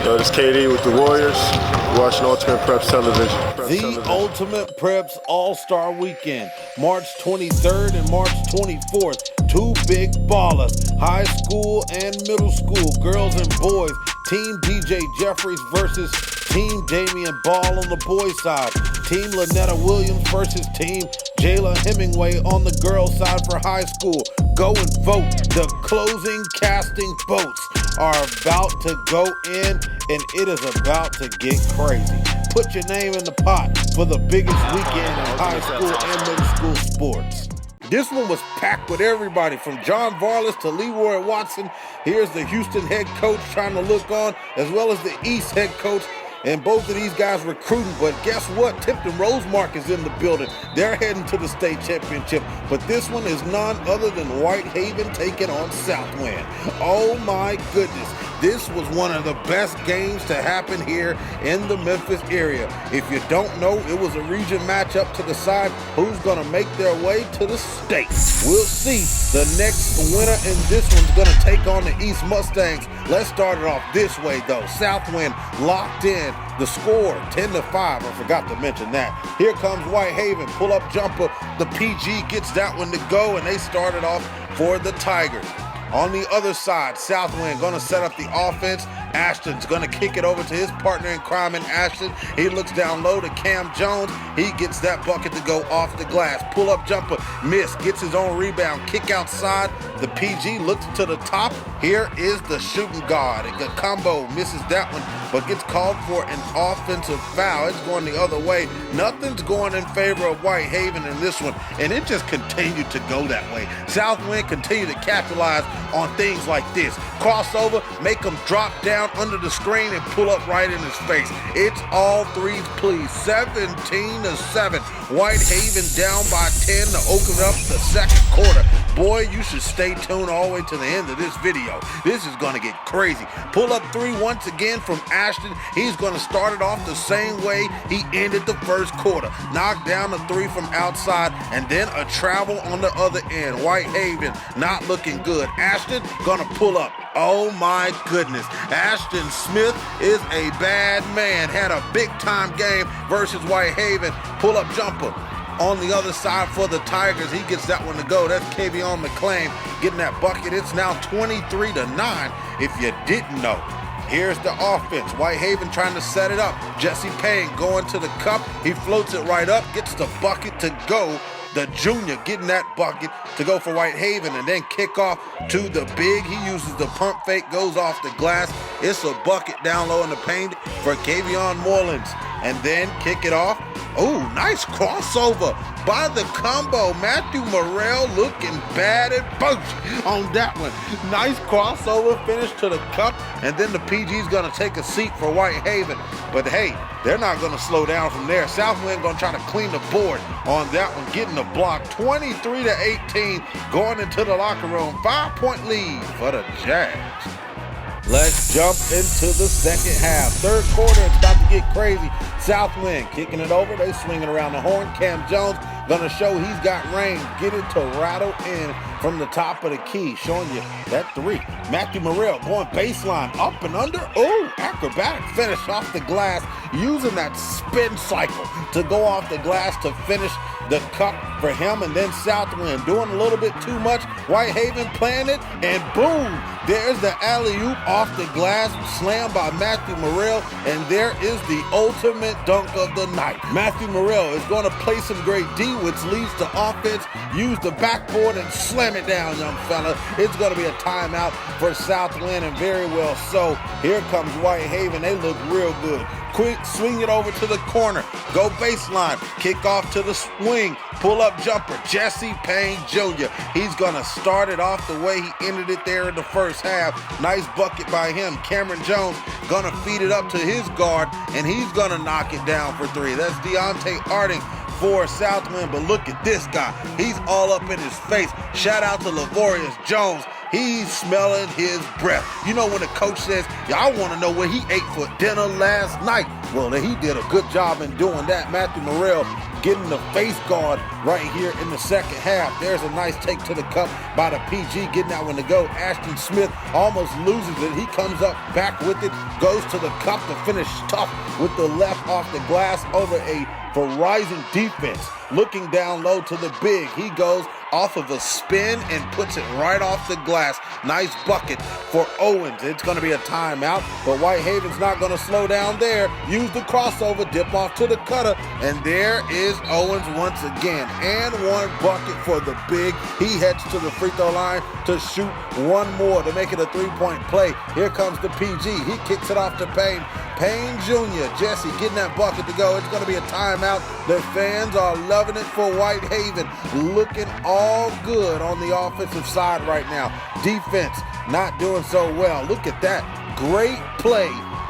Yo, this KD with the Warriors. Watching Ultimate Preps Television. The Ultimate Preps All-Star Weekend, March 23rd and March 24th. Two big ballers, high school and middle school, girls and boys. Team DJ Jeffries versus Team Damian Ball on the boys' side. Team Lynetta Williams versus Team Jayla Hemingway on the girls' side for high school. Go and vote. The closing casting votes are about to go in, and it is about to get crazy. Put your name in the pot for the biggest weekend in high school and middle school sports. This one was packed with everybody from John Varlas to Leroy Watson. Here's the Houston head coach trying to look on, as well as the East head coach. And both of these guys recruiting, but guess what? Tipton Rosemark is in the building. They're heading to the state championship, but this one is none other than Whitehaven taking on Southwind. Oh my goodness. This was one of the best games to happen here in the Memphis area. If you don't know, it was a region matchup to decide who's going to make their way to the state. We'll see. The next winner in this one's going to take on the East Mustangs. Let's start it off this way, though. Southwind locked in. The score, 10-5. I forgot to mention that. Here comes Whitehaven. Pull-up jumper. The PG gets that one to go, and they started off for the Tigers. On the other side, Southwind going to set up the offense. Ashton's going to kick it over to his partner in crime in Ashton. He looks down low to Cam Jones. He gets that bucket to go off the glass. Pull-up jumper, miss, gets his own rebound. Kick outside. The PG looks to the top. Here is the shooting guard. The combo misses that one, but gets called for an offensive foul. It's going the other way. Nothing's going in favor of Whitehaven in this one, and it just continued to go that way. Southwind continued to capitalize on things like this. Crossover, make them drop down under the screen and pull up right in his face. It's all threes, please. 17-7. Whitehaven down by 10 to open up the second quarter. Boy, you should stay tuned all the way to the end of this video. This is going to get crazy. Pull up three once again from Ashton. He's going to start it off the same way he ended the first quarter. Knock down the three from outside, and then a travel on the other end. Whitehaven not looking good. Ashton going to pull up. Oh my goodness. Ashton Smith is a bad man. Had a big time game versus Whitehaven. Pull up jumper. On the other side for the Tigers, he gets that one to go. That's Kavion McClain getting that bucket. It's now 23-9 if you didn't know. Here's the offense. Whitehaven trying to set it up. Jesse Payne going to the cup. He floats it right up, gets the bucket to go. The junior getting that bucket to go for Whitehaven, and then kick off to the big. He uses the pump fake, goes off the glass. It's a bucket down low in the paint for Kavion Morelands. And then kick it off. Oh, nice crossover by the combo. Matthew Morrell looking bad at both on that one. Nice crossover finish to the cup, and then the PG's going to take a seat for Whitehaven. But hey, they're not going to slow down from there. Southwind going to try to clean the board on that one, getting the block. 23-18 going into the locker room. 5-point lead for the Jags. Let's jump into the second half. Third quarter, it's about to get crazy. Southwind kicking it over. They swinging around the horn. Cam Jones gonna show he's got range. Get it to rattle in from the top of the key, showing you that three. Matthew Morrell going baseline, up and under. Oh, acrobatic finish off the glass, using that spin cycle to go off the glass to finish the cup for him. And then Southwind doing a little bit too much. Whitehaven playing it, and boom, there's the alley-oop off the glass, slammed by Matthew Morrell, and there is the ultimate dunk of the night. Matthew Morrell is going to play some great D, which leads to offense. Use the backboard and slam it down, young fella. It's going to be a timeout for Southwind, and very well so. Here comes Whitehaven. They look real good. Quick, swing it over to the corner. Go baseline. Kick off to the swing. Pull up jumper. Jesse Payne Jr. He's going to start it off the way he ended it there in the first half. Nice bucket by him. Cameron Jones going to feed it up to his guard, and he's going to knock it down for three. That's Deontay Arting for Southwind, but look at this guy. He's all up in his face. Shout out to Lavorius Jones. He's smelling his breath. You know when the coach says, I want to know what he ate for dinner last night. Well, he did a good job in doing that. Matthew Morrell getting the face guard right here in the second half. There's a nice take to the cup by the PG, getting that one to go. Ashton Smith almost loses it. He comes up back with it, goes to the cup to finish tough with the left off the glass over a Verizon defense. Looking down low to the big. He goes off of a spin and puts it right off the glass. Nice bucket for Owens. It's going to be a timeout, but Whitehaven's not going to slow down there. Use the crossover, dip off to the cutter, and there is Owens once again. And one bucket for the big. He heads to the free throw line to shoot one more to make it a three-point play. Here comes the PG. He kicks it off to Payne. Payne Jr., Jesse getting that bucket to go. It's going to be a timeout. The fans are loving it for Whitehaven. Looking all good on the offensive side right now. Defense not doing so well. Look at that. Great play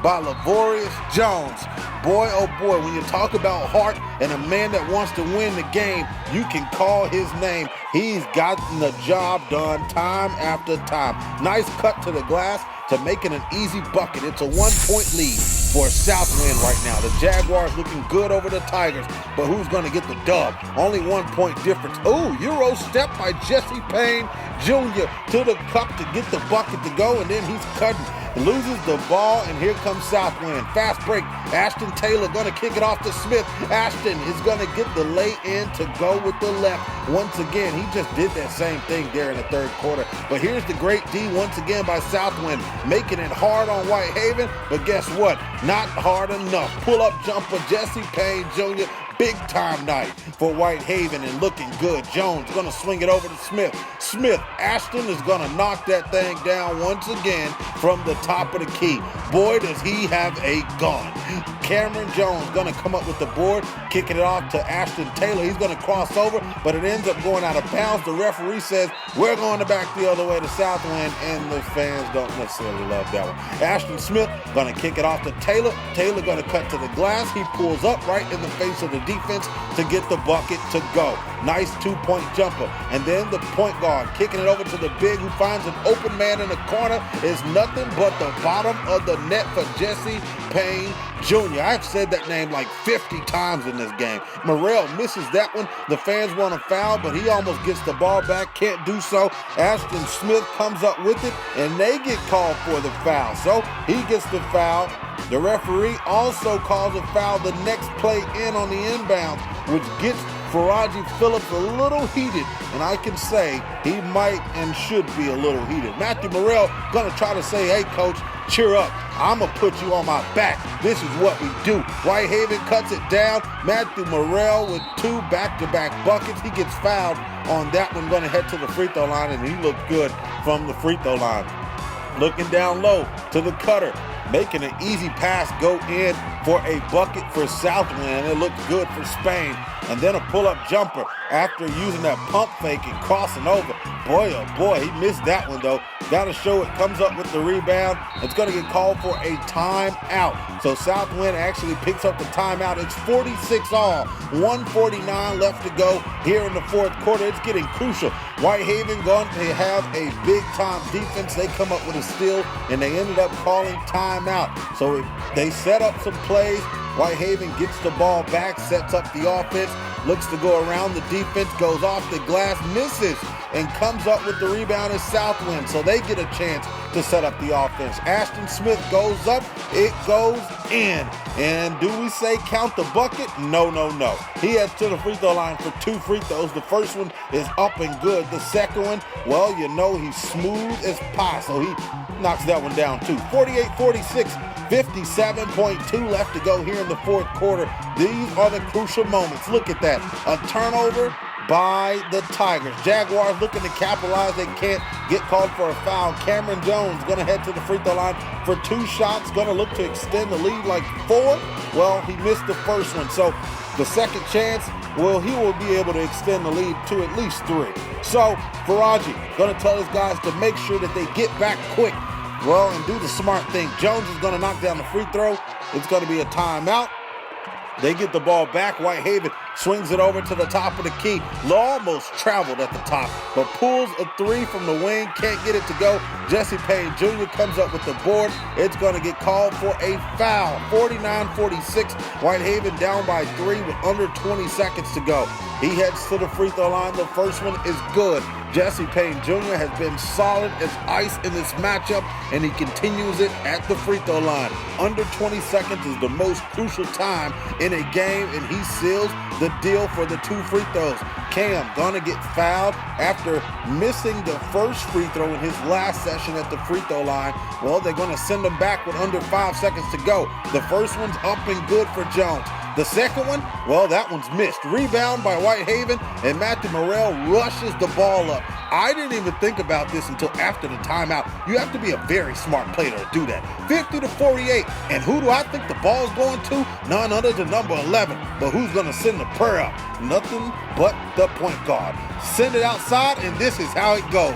by Lavorius Jones. Boy, oh boy, when you talk about heart and a man that wants to win the game, you can call his name. He's gotten the job done time after time. Nice cut to the glass to make it an easy bucket. It's a 1-point lead for Southwind right now. The Jaguars looking good over the Tigers, but who's going to get the dub? Only 1 point difference. Ooh, Euro step by Jesse Payne Jr. to the cup to get the bucket to go, and then he's cutting. Loses the ball, and here comes Southwind. Fast break. Ashton Taylor going to kick it off to Smith. Ashton is going to get the lay-in to go with the left. Once again, he just did that same thing there in the third quarter. But here's the great D once again by Southwind, making it hard on Whitehaven. But guess what? Not hard enough. Pull-up jumper, Jesse Payne Jr., big time night for Whitehaven and looking good. Jones going to swing it over to Smith. Smith, Ashton is going to knock that thing down once again from the top of the key. Boy, does he have a gun. Cameron Jones going to come up with the board, kicking it off to Ashton Taylor. He's going to cross over, but it ends up going out of bounds. The referee says, we're going back the other way to Southwind, and the fans don't necessarily love that one. Ashton Smith going to kick it off to Taylor. Taylor going to cut to the glass. He pulls up right in the face of the defense to get the bucket to go. Nice 2-point jumper. And then the point guard kicking it over to the big, who finds an open man in the corner. Is nothing but the bottom of the net for Jesse Payne Jr. I've said that name like 50 times in this game. Morrell misses that one. The fans want a foul, but he almost gets the ball back. Can't do so. Ashton Smith comes up with it, and they get called for the foul. So he gets the foul. The referee also calls a foul the next play in on the inbound, which gets Faraji Phillips a little heated, and I can say he might and should be a little heated. Matthew Morrell gonna try to say, hey coach, cheer up. I'm gonna put you on my back. This is what we do. Whitehaven cuts it down. Matthew Morrell with 2 back-to-back buckets. He gets fouled on that one, gonna head to the free throw line, and he looked good from the free throw line. Looking down low to the cutter, making an easy pass go in for a bucket for Southwind. It looked good for Spain. And then a pull-up jumper after using that pump fake and crossing over. Boy, oh boy, he missed that one though. Gotta show it, comes up with the rebound. It's gonna get called for a timeout. So Southwind actually picks up the timeout. It's 46 all, 1:49 left to go here in the fourth quarter. It's getting crucial. Whitehaven going to have a big-time defense. They come up with a steal, and they ended up calling timeout. So they set up some plays. Whitehaven gets the ball back, sets up the offense, looks to go around the defense, goes off the glass, misses, and comes up with the rebound as Southwind. So they get a chance to set up the offense. Ashton Smith goes up, it goes in. And do we say count the bucket? No, no, no. He heads to the free throw line for 2 free throws. The first one is up and good. The second one, well, you know he's smooth as pie, so he knocks that one down too. 48-46, 57.2 left to go here in the fourth quarter. These are the crucial moments. Look at that. A turnover by the Tigers. Jaguars looking to capitalize. They can't get called for a foul. Cameron Jones going to head to the free throw line for 2 shots. Going to look to extend the lead like 4. Well, he missed the first one. So the second chance, well, he will be able to extend the lead to at least 3. So Faraji going to tell his guys to make sure that they get back quick. Well, and do the smart thing. Jones is going to knock down the free throw. It's going to be a timeout. They get the ball back. Whitehaven swings it over to the top of the key. Almost traveled at the top, but pulls a three from the wing, can't get it to go. Jesse Payne Jr. comes up with the board. It's going to get called for a foul. 49-46, Whitehaven down by 3 with under 20 seconds to go. He heads to the free throw line. The first one is good. Jesse Payne Jr. has been solid as ice in this matchup, and he continues it at the free throw line. Under 20 seconds is the most crucial time in a game, and he seals the deal for the 2 free throws. Cam gonna get fouled after missing the first free throw in his last session at the free throw line. Well, they're gonna send him back with under 5 seconds to go. The first one's up and good for Jones. The second one, well, that one's missed. Rebound by Whitehaven, and Matthew Morrell rushes the ball up. I didn't even think about this until after the timeout. You have to be a very smart player to do that. 50-48, and who do I think the ball's going to? None other than number 11. But who's going to send the prayer up? Nothing but the point guard. Send it outside, and this is how it goes.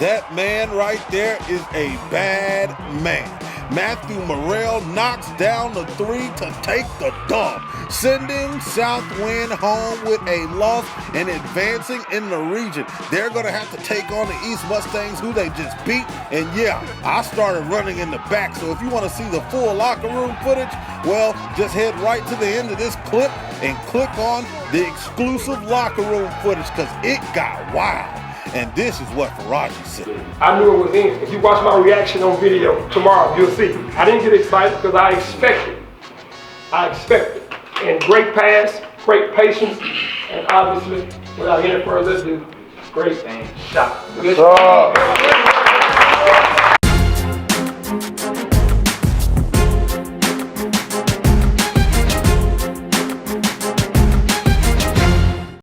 That man right there is a bad man. Matthew Morrell knocks down the 3 to take the dub, sending Southwind home with a loss and advancing in the region. They're going to have to take on the East Mustangs, who they just beat. And yeah, I started running in the back, so if you want to see the full locker room footage, well, just head right to the end of this clip and click on the exclusive locker room footage, because it got wild. And this is what Faraji said. I knew it was in. If you watch my reaction on video tomorrow, you'll see. I didn't get excited because I expected. And great pass, great patience, and obviously, without any further ado, great shot. Good shot.